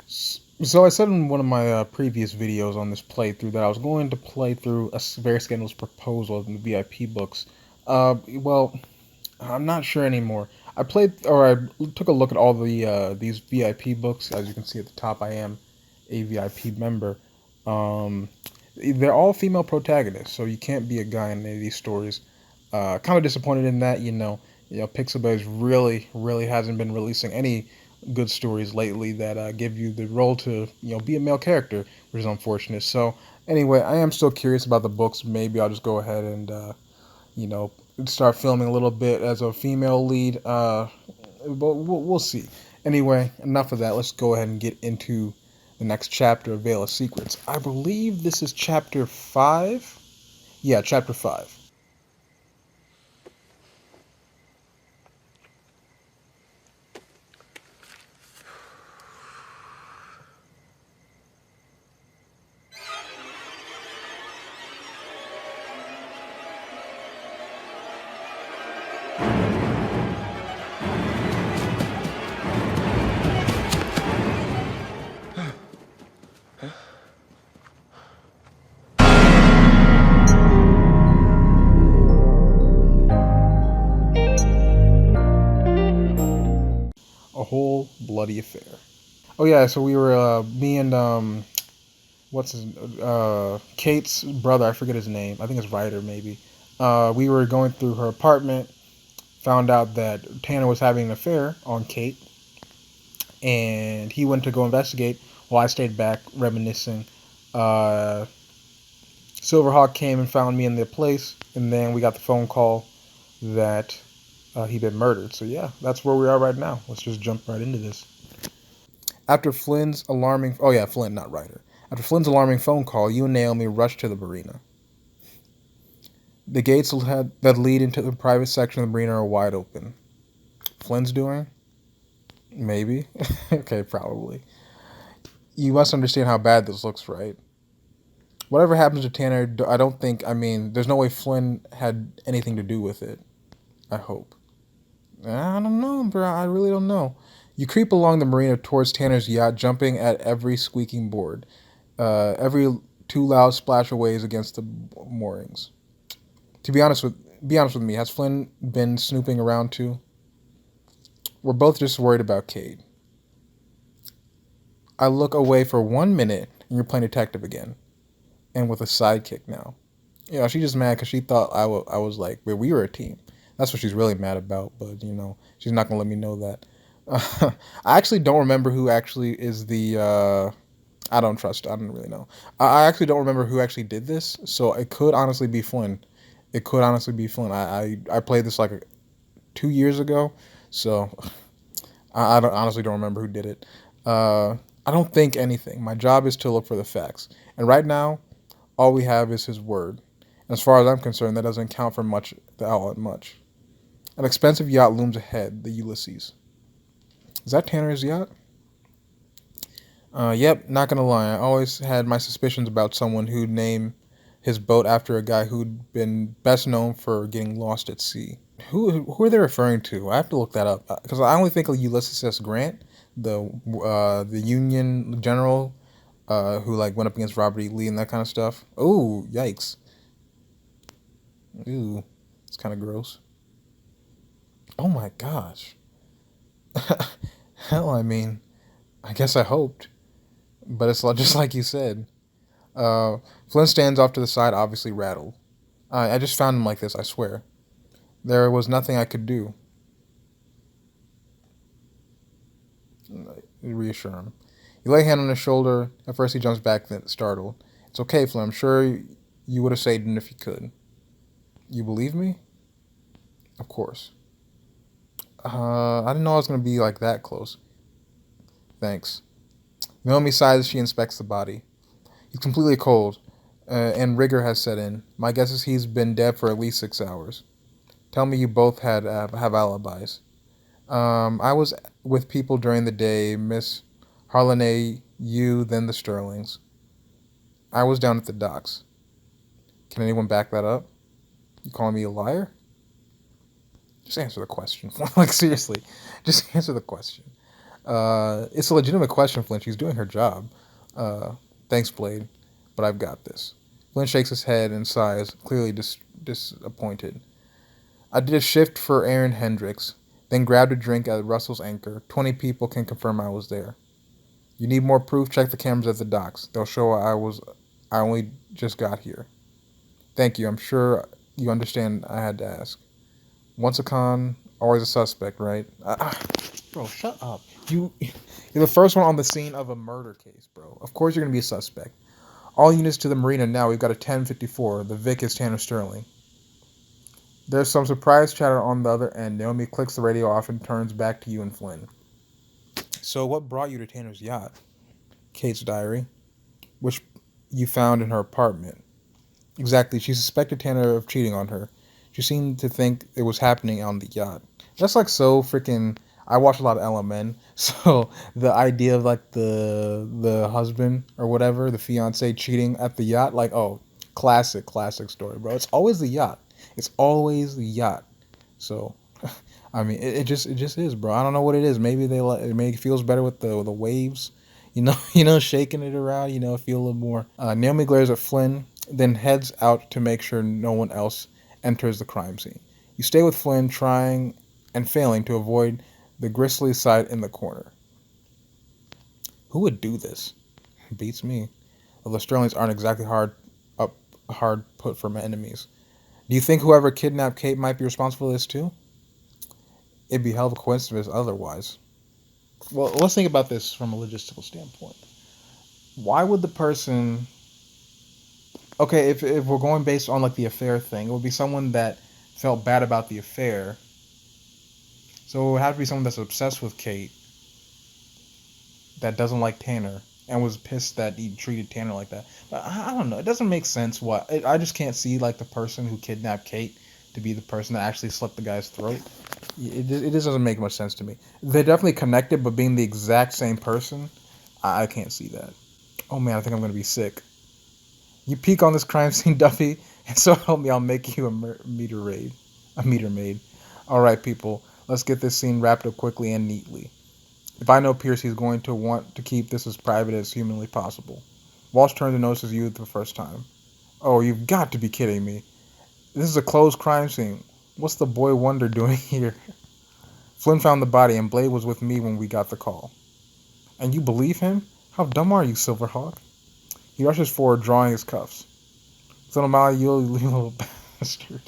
So I said in one of my previous videos on this playthrough that I was going to play through a very scandalous proposal in the VIP books. Well, I'm not sure anymore. I took a look at all these VIP books. As you can see at the top, I am a VIP member. Um, they're all female protagonists, so you can't be a guy in any of these stories. Kind of disappointed in that, Pixabay really hasn't been releasing any good stories lately that give you the role to, be a male character, which is unfortunate. So anyway, I am still curious about the books. Maybe I'll just go ahead and, you know, start filming a little bit as a female lead. But we'll see. Anyway, enough of that. Let's go ahead and get into the next chapter of Veil of Secrets. I believe this is chapter 5. Yeah, chapter 5. A whole bloody affair. Oh yeah, so we were me and what's his Kate's brother, I forget his name. I think it's Ryder maybe. We were going through her apartment, found out that Tanner was having an affair on Kate, and he went to go investigate while I stayed back reminiscing. Uh, Silverhawk came and found me in the place, and then we got the phone call that he'd been murdered. So yeah, that's where we are right now. Let's just jump right into this. After Flynn's alarming, oh yeah, Flynn, not Ryder. After Flynn's alarming phone call, you and Naomi rushed to the marina. The gates that lead into the private section of the marina are wide open. Flynn's doing? Maybe. Okay, probably. You must understand how bad this looks, right? Whatever happens to Tanner, I don't think, I mean, there's no way Flynn had anything to do with it. I hope. I don't know, bro. I really don't know. You creep along the marina towards Tanner's yacht, jumping at every squeaking board. Every too loud splashaways against the moorings. To be honest with me, has Flynn been snooping around too? We're both just worried about Cade. I look away for 1 minute, and you're playing detective again, and with a sidekick now. She's just mad because she thought I was like, we were a team. That's what she's really mad about, but she's not gonna let me know that. I actually don't remember who actually is the. I don't trust. I don't really know. I actually don't remember who actually did this, so it could honestly be Flynn. It could honestly be Flynn. I played this like 2 years ago, so I honestly don't remember who did it. I don't think anything. My job is to look for the facts, and right now, all we have is his word. As far as I'm concerned, that doesn't count for much. All that much. An expensive yacht looms ahead. The Ulysses. Is that Tanner's yacht? Yep. Not gonna lie. I always had my suspicions about someone who'd name his boat after a guy who'd been best known for getting lost at sea. Who are they referring to? I have to look that up because I only think of Ulysses S. Grant, the Union general, who like went up against Robert E. Lee and that kind of stuff. Oh, yikes! Ooh, it's kind of gross. Oh my gosh. Hell, I mean, I guess I hoped, but it's just like you said. Uh, Flynn stands off to the side, obviously rattled. I just found him like this. I swear. There was nothing I could do. Reassure him. You lay a hand on his shoulder. At first, he jumps back, then startled. It's okay, Flynn. I'm sure you would have saved him if you could. You believe me? Of course. I didn't know I was gonna be like that close. Thanks. Naomi sighs as she inspects the body. He's completely cold, and rigor has set in. My guess is he's been dead for at least 6 hours. Tell me you both have alibis. I was with people during the day, Miss Harlanay, you, then the Sterlings. I was down at the docks. Can anyone back that up? You calling me a liar? Just answer the question. Like seriously, just answer the question. It's a legitimate question, Flynn. She's doing her job. Uh, Thanks, Blade, but I've got this. Flynn shakes his head and sighs, clearly disappointed. I did a shift for Aaron Hendricks, then grabbed a drink at Russell's Anchor. 20 people can confirm I was there. You need more proof? Check the cameras at the docks. They'll show I only just got here. Thank you. I'm sure you understand I had to ask. Once a con, always a suspect, right? Bro, shut up. You're the first one on the scene of a murder case, bro. Of course you're gonna be a suspect. All units to the marina now. We've got a 1054. The Vic is Tanner Sterling. There's some surprise chatter on the other end. Naomi clicks the radio off and turns back to you and Flynn. So what brought you to Tanner's yacht? Kate's diary, which you found in her apartment. Exactly. She suspected Tanner of cheating on her. She seemed to think it was happening on the yacht. That's like so freaking. I watch a lot of LMN, so the idea of like the husband or whatever, the fiance cheating at the yacht, like oh, classic story, bro. It's always the yacht. It's always the yacht. So, I mean, it just is, bro. I don't know what it is. Maybe they like maybe it feels better with the waves, shaking it around. Feel a little more. Naomi glares at Flynn, then heads out to make sure no one else enters the crime scene. You stay with Flynn, trying and failing to avoid the grisly sight in the corner. Who would do this? Beats me. Well, the Sterlings aren't exactly hard put for my enemies. Do you think whoever kidnapped Kate might be responsible for this too? It'd be hell of a coincidence otherwise. Well, let's think about this from a logistical standpoint. Why would the person? Okay, if we're going based on like the affair thing, it would be someone that felt bad about the affair. So it would have to be someone that's obsessed with Kate, that doesn't like Tanner, and was pissed that he treated Tanner like that. But I don't know. It doesn't make sense. I just can't see like the person who kidnapped Kate to be the person that actually slit the guy's throat. It just doesn't make much sense to me. They're definitely connected, but being the exact same person, I can't see that. Oh man, I think I'm gonna be sick. You peek on this crime scene, Duffy, and so help me, I'll make you a meter maid. All right, people, let's get this scene wrapped up quickly and neatly. If I know Pierce, he's going to want to keep this as private as humanly possible. Walsh turns and notices you the first time. Oh, you've got to be kidding me. This is a closed crime scene. What's the boy wonder doing here? Flynn found the body, and Blade was with me when we got the call. And you believe him? How dumb are you, Silverhawk? He rushes forward, drawing his cuffs. Little Molly, you little bastard.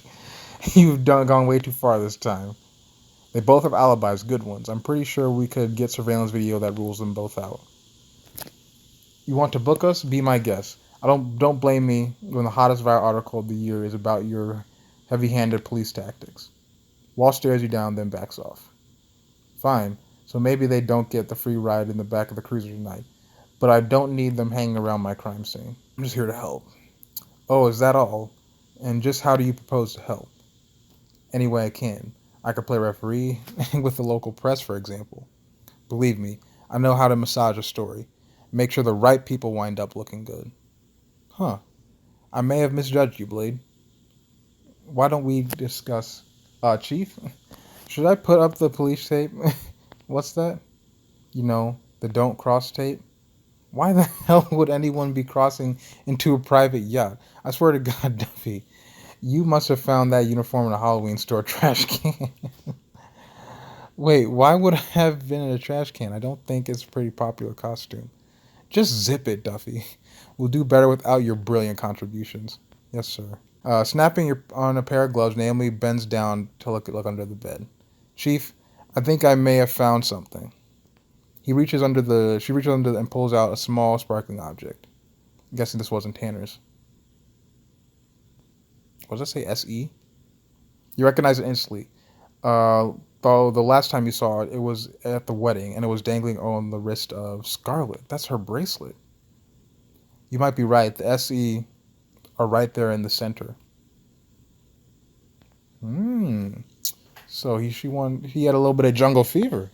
You've gone way too far this time. They both have alibis, good ones. I'm pretty sure we could get surveillance video that rules them both out. You want to book us? Be my guest. Don't blame me when the hottest viral article of the year is about your heavy-handed police tactics. Wall stares you down, then backs off. Fine. So maybe they don't get the free ride in the back of the cruiser tonight. But I don't need them hanging around my crime scene. I'm just here to help. Oh, is that all? And just how do you propose to help? Any way I can. I could play referee with the local press, for example. Believe me, I know how to massage a story. Make sure the right people wind up looking good. Huh. I may have misjudged you, Blade. Why don't we discuss... Chief? Should I put up the police tape? What's that? The don't cross tape? Why the hell would anyone be crossing into a private yacht? I swear to God, Duffy, you must have found that uniform in a Halloween store trash can. Wait, why would I have been in a trash can? I don't think it's a pretty popular costume. Just zip it, Duffy. We'll do better without your brilliant contributions. Yes, sir. Snapping on a pair of gloves, Naomi bends down to look under the bed. Chief, I think I may have found something. She reaches under and pulls out a small sparkling object. I'm guessing this wasn't Tanner's. What does it say? S.E.? You recognize it instantly. Though the last time you saw it, it was at the wedding, and it was dangling on the wrist of Scarlett. That's her bracelet. You might be right. The S.E. are right there in the center. So he had a little bit of jungle fever.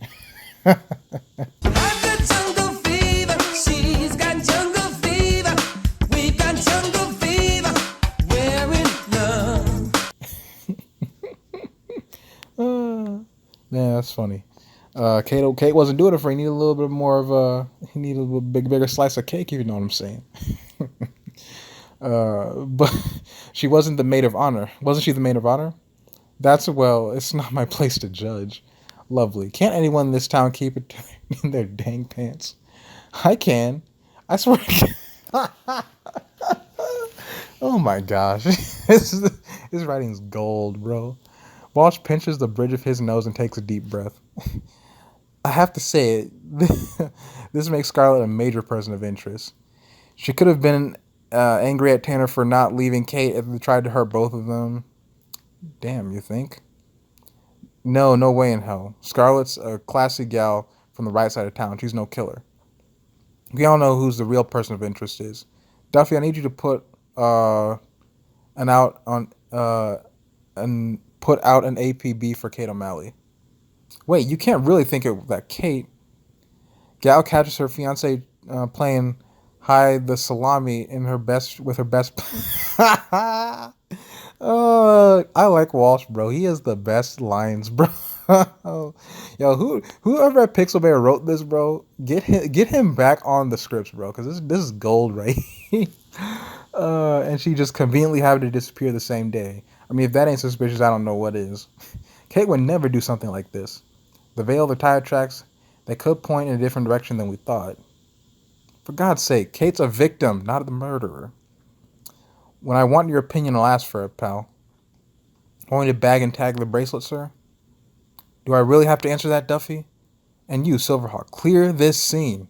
Man, that's funny. Kate wasn't doing it for. He needed a little bit more of a. He needed a little bigger slice of cake. If you know what I'm saying. But she wasn't the maid of honor. Wasn't she the maid of honor? That's well. It's not my place to judge. Lovely. Can't anyone in this town keep it in their dang pants? I can. I swear. Oh my gosh, his writing's gold, bro. Walsh pinches the bridge of his nose and takes a deep breath. I have to say it. This makes Scarlett a major person of interest. She could have been angry at Tanner for not leaving Kate if they tried to hurt both of them. Damn, you think? No, no way in hell. Scarlett's a classy gal from the right side of town. She's no killer. We all know who's the real person of interest is. Duffy, I need you to put an out on and put out an APB for Kate O'Malley. Wait, you can't really think of that Kate. Gal catches her fiance playing hide the salami in her best with her best. I like Walsh, bro. He has the best lines, bro. Yo, whoever at Pixel Bear wrote this, bro, get him back on the scripts, bro, because this is gold, right? And she just conveniently happened to disappear the same day. I mean, if that ain't suspicious, I don't know what is. Kate would never do something like this. The veil, the tire tracks, they could point in a different direction than we thought. For God's sake, Kate's a victim, not the murderer. When I want your opinion, I'll ask for it, pal. Want me to bag and tag the bracelet, sir? Do I really have to answer that, Duffy? And you, Silverhawk, clear this scene.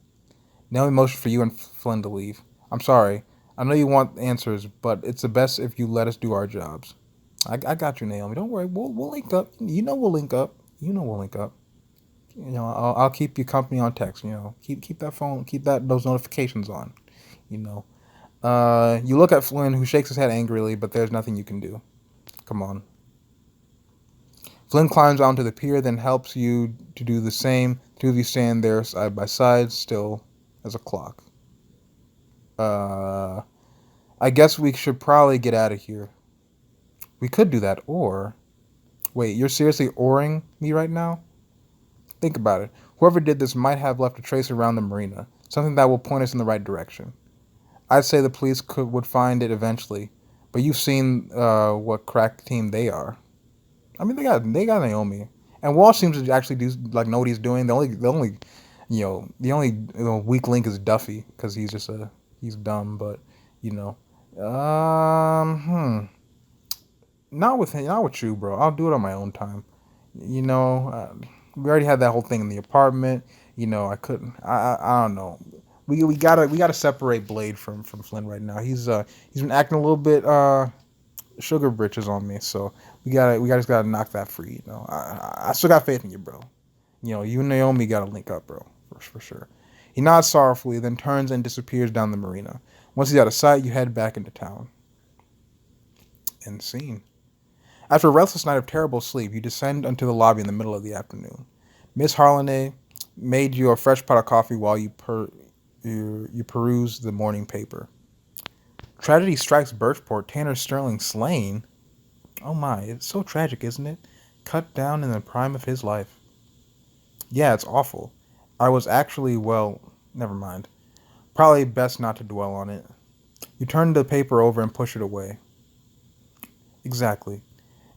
Now we motion for you and Flynn to leave. I'm sorry. I know you want answers, but it's the best if you let us do our jobs. I got you, Naomi. Don't worry. We'll link up. You know we'll link up. You know we'll link up. You know I'll keep you company on text. You know keep that phone, keep those notifications on. You know. You look at Flynn, who shakes his head angrily, but there's nothing you can do. Come on. Flynn climbs onto the pier, then helps you to do the same. Two of you stand there side by side, still as a clock. I guess we should probably get out of here. We could do that, or... Wait, you're seriously oring me right now? Think about it. Whoever did this might have left a trace around the marina, something that will point us in the right direction. I'd say the police would find it eventually, but you've seen what crack team they are. I mean, they got Naomi, and Walsh seems to actually know what he's doing. The only weak link is Duffy because he's dumb, but you know, not with you, bro. I'll do it on my own time. You know, we already had that whole thing in the apartment. You know, I couldn't. I don't know. We gotta separate Blade from Flynn right now. He's been acting a little bit sugar britches on me, so we just gotta knock that free. You know, I still got faith in you, bro. You know, you and Naomi gotta link up, bro, for sure. He nods sorrowfully, then turns and disappears down the marina. Once he's out of sight, you head back into town. End scene. After a restless night of terrible sleep, you descend into the lobby in the middle of the afternoon. Miss Harlanay made you a fresh pot of coffee while you peruse the morning paper. Tragedy strikes Birchport. Tanner Sterling slain. Oh my, it's so tragic, isn't it? Cut down in the prime of his life. Yeah, it's awful. I was actually, well, never mind. Probably best not to dwell on it. You turn the paper over and push it away. Exactly.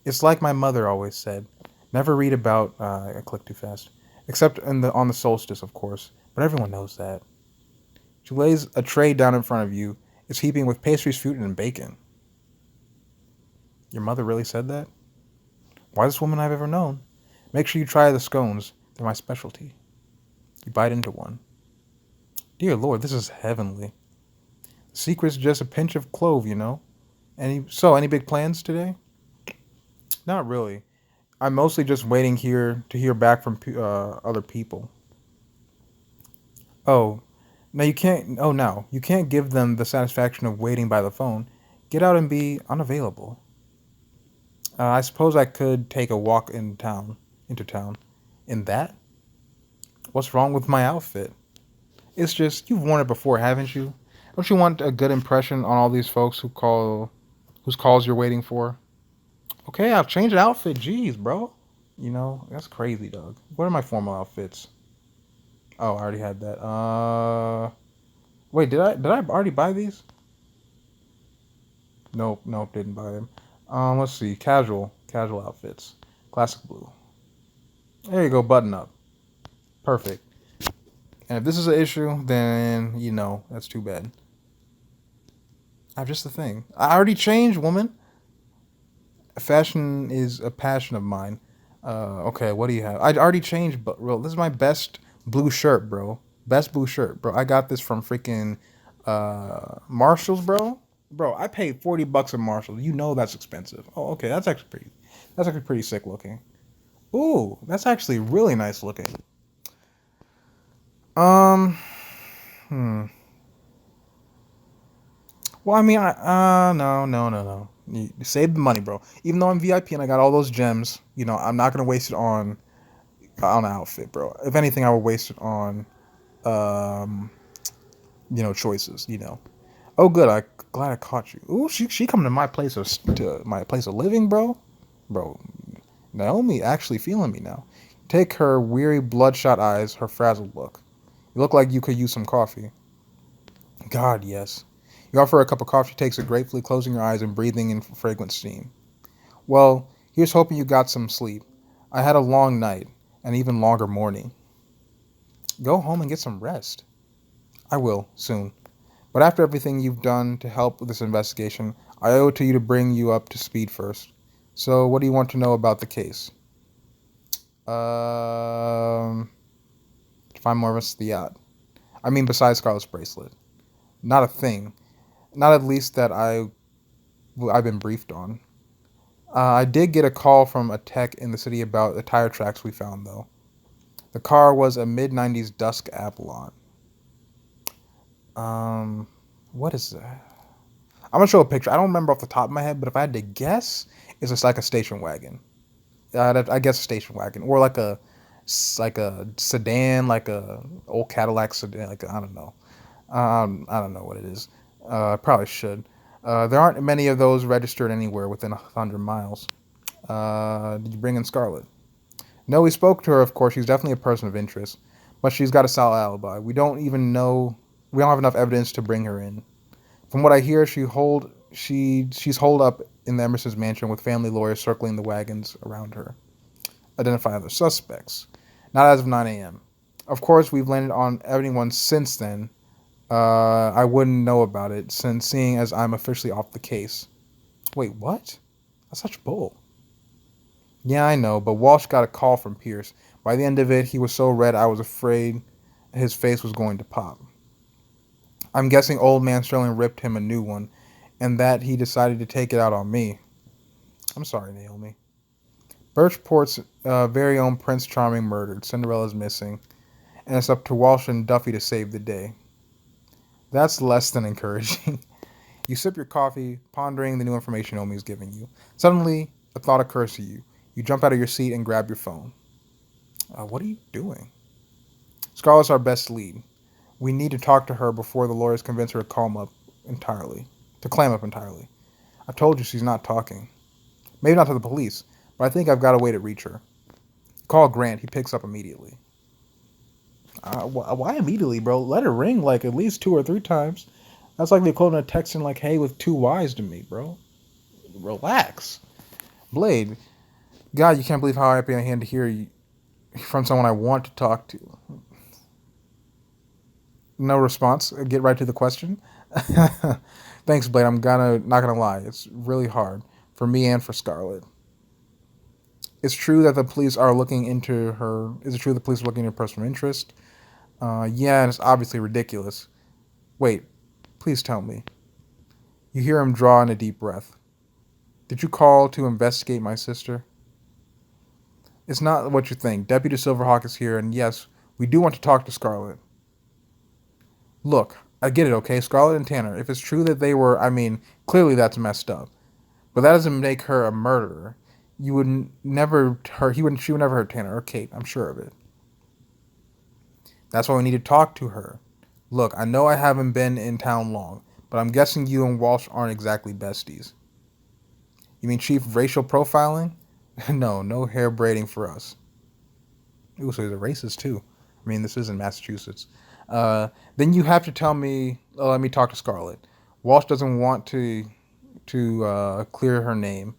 It's like my mother always said. Never read about, I clicked too fast. Except on the solstice, of course. But everyone knows that. She lays a tray down in front of you. It's heaping with pastries, fruit, and bacon. Your mother really said that? Wisest woman I've ever known. Make sure you try the scones. They're my specialty. You bite into one. Dear Lord, this is heavenly. The secret's just a pinch of clove, you know. Any big plans today? Not really. I'm mostly just waiting here to hear back from other people. Oh, now you can't. Oh, now you can't give them the satisfaction of waiting by the phone. Get out and be unavailable. I suppose I could take a walk into town. In that? What's wrong with my outfit? It's just you've worn it before, haven't you? Don't you want a good impression on all these folks whose calls you're waiting for? Okay, I'll change the outfit. Jeez, bro. You know, that's crazy, dog. What are my formal outfits? Oh, I already had that. Wait, did I already buy these? Nope, nope, didn't buy them. Let's see. Casual outfits. Classic blue. There you go, button up. Perfect. And if this is an issue, then that's too bad. I have just the thing. I already changed, woman. Fashion is a passion of mine. Okay, what do you have? I already changed, but bro, this is my best blue shirt, bro. Best blue shirt, bro. I got this from freaking Marshalls, bro. Bro, I paid $40 at Marshalls. You know that's expensive. Oh, okay, that's actually pretty sick looking. Ooh, that's actually really nice looking. Um, hmm. Well, I mean, no, no, no, no. You save the money, bro. Even though I'm VIP and I got all those gems, I'm not gonna waste it on an outfit, bro. If anything, I would waste it on, um, choices. Oh, good. I glad I caught you. Ooh, she coming to my place of living, bro. Bro, Naomi actually feeling me now. Take her weary, bloodshot eyes, her frazzled look. You look like you could use some coffee. God, yes. You offer her a cup of coffee. She takes it gratefully, closing her eyes and breathing in fragrant steam. Well, here's hoping you got some sleep. I had a long night, an even longer morning. Go home and get some rest. I will, soon. But after everything you've done to help with this investigation, I owe it to you to bring you up to speed first. So, what do you want to know about the case? Um, to find more of us, the yacht. I mean, besides Scarlet's bracelet. Not a thing. Not at least that I've been briefed on. I did get a call from a tech in the city about the tire tracks we found, though. The car was a mid 90s Dusk Avalon. Um, what is that? I'm gonna show a picture. I don't remember off the top of my head, but if I had to guess, it's just like a station wagon. I guess a station wagon, or like a sedan, like a old Cadillac sedan. Like I don't know. I don't know what it is. I probably should. There aren't many of those registered anywhere within 100 miles. Did you bring in Scarlet? No, we spoke to her. Of course, she's definitely a person of interest, but she's got a solid alibi. We don't have enough evidence to bring her in. From what I hear, she's holed up in the Emerson's mansion with family lawyers circling the wagons around her. Identify other suspects. Not as of 9 a.m. Of course, we've landed on anyone since then. I wouldn't know about it, since seeing as I'm officially off the case. Wait, what? That's such bull. Yeah, I know, but Walsh got a call from Pierce. By the end of it, he was so red I was afraid his face was going to pop. I'm guessing old man Sterling ripped him a new one, and that he decided to take it out on me. I'm sorry, Naomi. Birchport's very own Prince Charming murdered. Cinderella's missing, and it's up to Walsh and Duffy to save the day. That's less than encouraging. You sip your coffee, pondering the new information Naomi's giving you. Suddenly, a thought occurs to you. You jump out of your seat and grab your phone. What are you doing? Scarlett's our best lead. We need to talk to her before the lawyers convince her to calm up entirely. To clam up entirely. I told you she's not talking. Maybe not to the police, but I think I've got a way to reach her. Call Grant. He picks up immediately. Why immediately, bro? Let her ring like at least 2 or 3 times. That's like the equivalent of texting like, "Hey" with 2 Y's to me, bro. Relax. Blade. God, you can't believe how happy I am to hear you from someone I want to talk to. No response. Get right to the question. Thanks, Blade. Not gonna lie. It's really hard for me and for Scarlett. It's true that the police are looking into her. Is it true the police are looking into her personal interest? Yeah, and it's obviously ridiculous. Wait, please tell me. You hear him draw in a deep breath. Did you call to investigate my sister? It's not what you think. Deputy Silverhawk is here, and yes, we do want to talk to Scarlett. Look, I get it, okay? Scarlett and Tanner. If it's true that they were, I mean, clearly that's messed up. But that doesn't make her a murderer. You would never hurt. She would never hurt Tanner or Kate. I'm sure of it. That's why we need to talk to her. Look, I know I haven't been in town long, but I'm guessing you and Walsh aren't exactly besties. You mean chief racial profiling? No, no hair braiding for us. Ooh, so he's a racist too. I mean, this isn't Massachusetts. Then you have to tell me. Oh, let me talk to Scarlett. Walsh doesn't want to clear her name.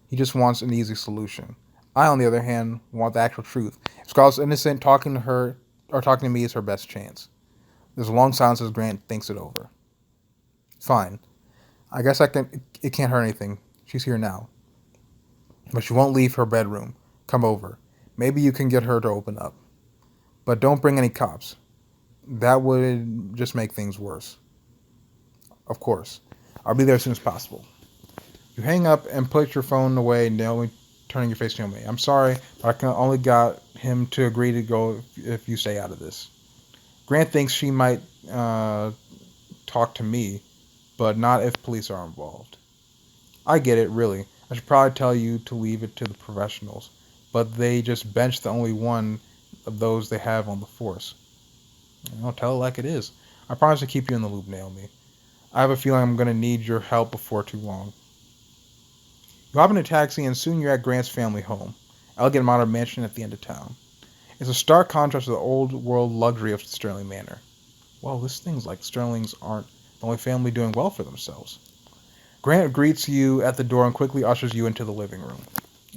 He just wants an easy solution. I, on the other hand, want the actual truth. If Scarlett's innocent, talking to her or talking to me is her best chance. There's a long silence as Grant thinks it over. Fine. I guess I can. It can't hurt anything. She's here now, but she won't leave her bedroom. Come over. Maybe you can get her to open up. But don't bring any cops. That would just make things worse. Of course. I'll be there as soon as possible. You hang up and put your phone away, Naomi, turning your face to me. I'm sorry, but I can only got him to agree to go if you stay out of this. Grant thinks she might talk to me, but not if police are involved. I get it, really. I should probably tell you to leave it to the professionals, but they just benched the only one of those they have on the force. I'll tell it like it is. I promise to keep you in the loop, Naomi. I have a feeling I'm going to need your help before too long. You hop in a taxi and soon you're at Grant's family home, elegant modern mansion at the end of town. It's a stark contrast to the old world luxury of Sterling Manor. Well, this thing's like Sterlings aren't the only family doing well for themselves. Grant greets you at the door and quickly ushers you into the living room.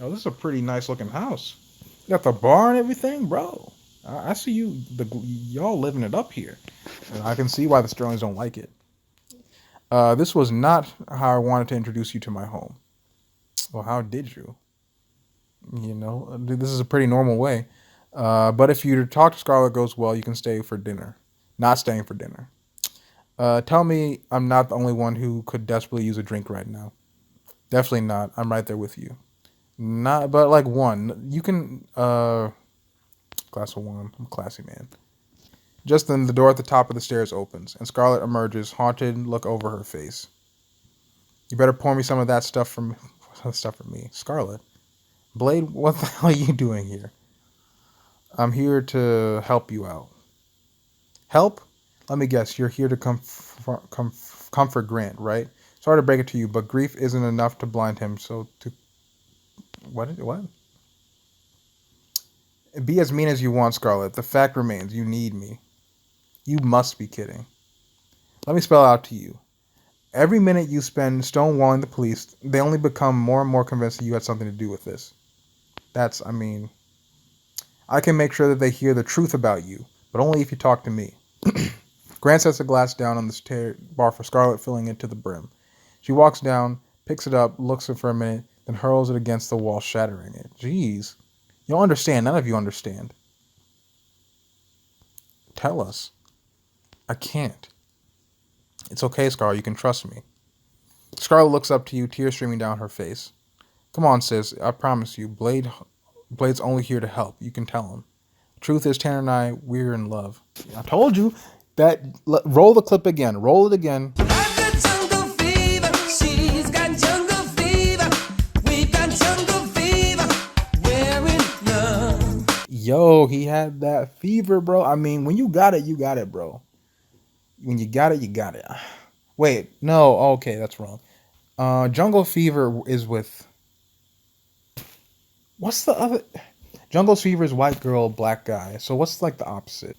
Oh, this is a pretty nice looking house. You got the bar and everything, bro. I see y'all living it up here. And I can see why the Sterlings don't like it. This was not how I wanted to introduce you to my home. Well, how did you? This is a pretty normal way. But if your talk to Scarlett goes well, you can stay for dinner. Not staying for dinner. Tell me I'm not the only one who could desperately use a drink right now. Definitely not. I'm right there with you. Not, but like one. You can, glass of wine. I'm a classy man. Just then, the door at the top of the stairs opens, and Scarlett emerges, haunted look over her face. You better pour me some of that stuff from stuff for me. Scarlett. Blade, what the hell are you doing here? I'm here to help you out. Help? Let me guess, you're here to comfort Grant, right? Sorry to break it to you, but grief isn't enough to blind him, so to... What? Be as mean as you want, Scarlett. The fact remains, you need me. You must be kidding. Let me spell it out to you. Every minute you spend stonewalling the police, they only become more and more convinced that you had something to do with this. I can make sure that they hear the truth about you, but only if you talk to me. Grant sets a glass down on the bar for Scarlett, filling it to the brim. She walks down, picks it up, looks at it for a minute, then hurls it against the wall, shattering it. Jeez. You don't understand. None of you understand. Tell us. I can't. It's okay, Scarlett. You can trust me. Scarlett looks up to you, tears streaming down her face. Come on, sis. I promise you, Blade's only here to help. You can tell him. Truth is, Tanner and I, we're in love. I told you that. Roll the clip again. Roll it again. I've got jungle fever. She's got jungle fever. We've got jungle fever. We're in love. Yo, he had that fever, bro. I mean, when you got it, bro. When you got it, you got it. Wait, no. Okay, that's wrong. Jungle fever is with... What's the other... Jungle fever is white girl, black guy. So what's like the opposite?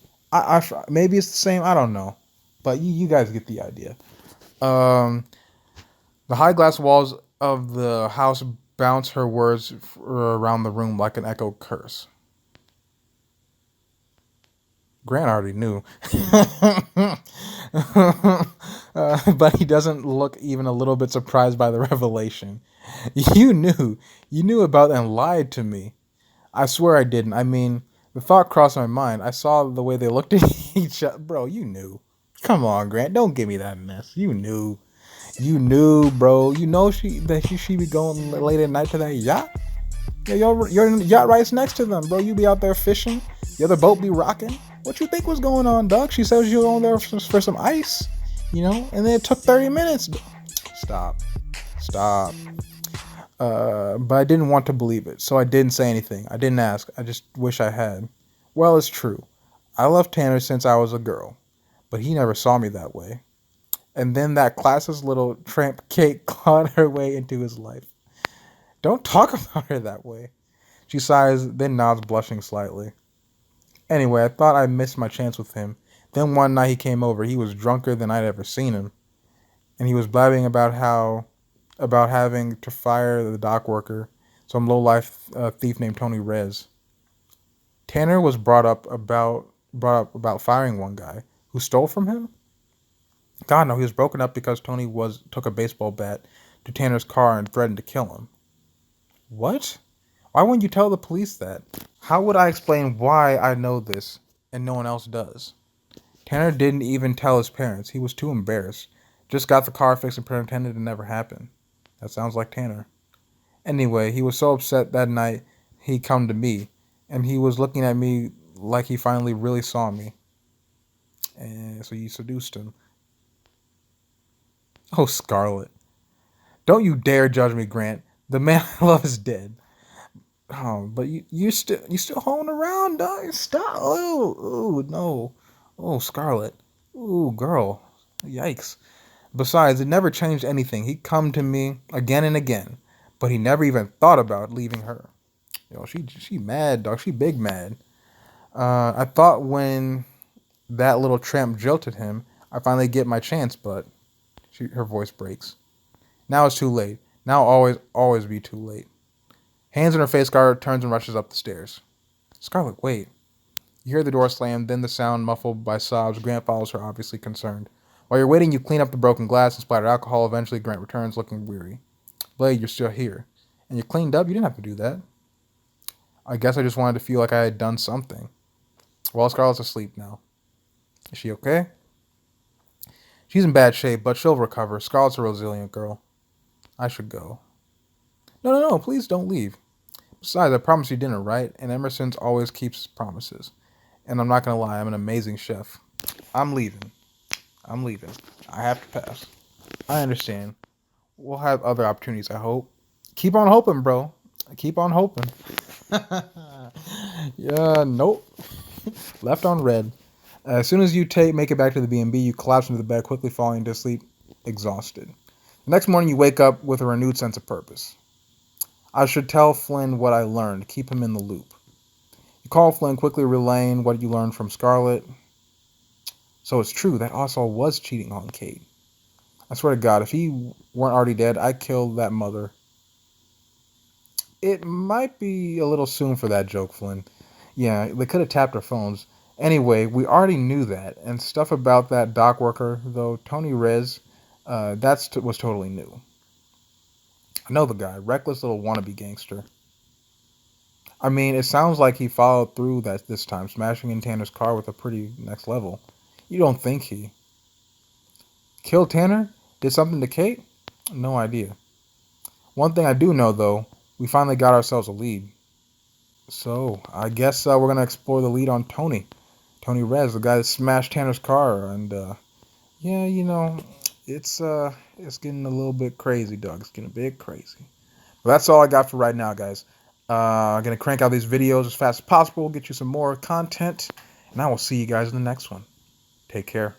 Maybe it's the same. I don't know, but you guys get the idea. The high glass walls of the house bounce her words around the room like an echo curse. Grant already knew, but he doesn't look even a little bit surprised by the revelation. You knew about and lied to me. I swear I didn't. I mean, the thought crossed my mind. I saw the way they looked at each other. Bro, you knew. Come on, Grant. Don't give me that mess. You knew. You knew, bro. You know she be going late at night to that yacht? Yeah, your yacht right next to them, bro. You be out there fishing. The other boat be rocking. What you think was going on, Doug? She said she was going there for some ice, and then it took 30 minutes. Stop. But I didn't want to believe it, so I didn't say anything. I didn't ask. I just wish I had. Well, it's true. I loved Tanner since I was a girl, but he never saw me that way. And then that classist little tramp Kate clawed her way into his life. Don't talk about her that way. She sighs, then nods, blushing slightly. Anyway, I thought I missed my chance with him. Then one night he came over. He was drunker than I'd ever seen him, and he was blabbing about having to fire the dock worker, some low-life thief named Tony Rez. Tanner was brought up about firing one guy who stole from him. God no, he was broken up because Tony was took a baseball bat to Tanner's car and threatened to kill him. What? Why wouldn't you tell the police that? How would I explain why I know this and no one else does? Tanner didn't even tell his parents. He was too embarrassed. Just got the car fixed and pretended it never happened. That sounds like Tanner. Anyway, he was so upset that night he come to me, and he was looking at me like he finally really saw me. And so you seduced him. Oh, Scarlett. Don't you dare judge me, Grant. The man I love is dead. Oh, but you still holding around, dog. Stop. Oh, no. Oh, Scarlett. Ooh, girl. Yikes. Besides, it never changed anything. He'd come to me again and again, but he never even thought about leaving her. Yo, she mad, dog. She big mad. I thought when that little tramp jilted him, I finally get my chance, but her voice breaks. Now it's too late. Now always be too late. Hands in her face, Scarlett turns and rushes up the stairs. Scarlett, wait. You hear the door slam, then the sound muffled by sobs. Grant follows her, obviously concerned. While you're waiting, you clean up the broken glass and splatter alcohol. Eventually, Grant returns, looking weary. Blade, you're still here. And you cleaned up? You didn't have to do that. I guess I just wanted to feel like I had done something. Well, Scarlett's asleep now. Is she okay? She's in bad shape, but she'll recover. Scarlett's a resilient girl. I should go. No, please don't leave. Besides, I promised you dinner, right? And Emerson's always keeps his promises. And I'm not gonna lie, I'm an amazing chef. I'm leaving. I have to pass. I understand. We'll have other opportunities, I hope. Keep on hoping, bro. Keep on hoping. Yeah, nope. Left on red. As soon as you make it back to the B&B, you collapse into the bed, quickly falling into sleep, exhausted. The next morning, you wake up with a renewed sense of purpose. I should tell Flynn what I learned, keep him in the loop. You call Flynn, quickly relaying what you learned from Scarlett. So it's true, that Oswald was cheating on Kate. I swear to God, if he weren't already dead, I'd kill that mother. It might be a little soon for that joke, Flynn. Yeah, they could have tapped our phones. Anyway, we already knew that, and stuff about that dock worker, though, Tony Rez, was totally new. I know the guy, reckless little wannabe gangster. I mean, it sounds like he followed through that this time, smashing in Tanner's car with a pretty next level. You don't think he killed Tanner? Did something to Kate? No idea. One thing I do know, though, we finally got ourselves a lead. So, I guess we're going to explore the lead on Tony. Tony Rez, the guy that smashed Tanner's car. And, yeah, it's getting a little bit crazy, Doug. It's getting a bit crazy. But that's all I got for right now, guys. I'm going to crank out these videos as fast as possible, get you some more content, and I will see you guys in the next one. Take care.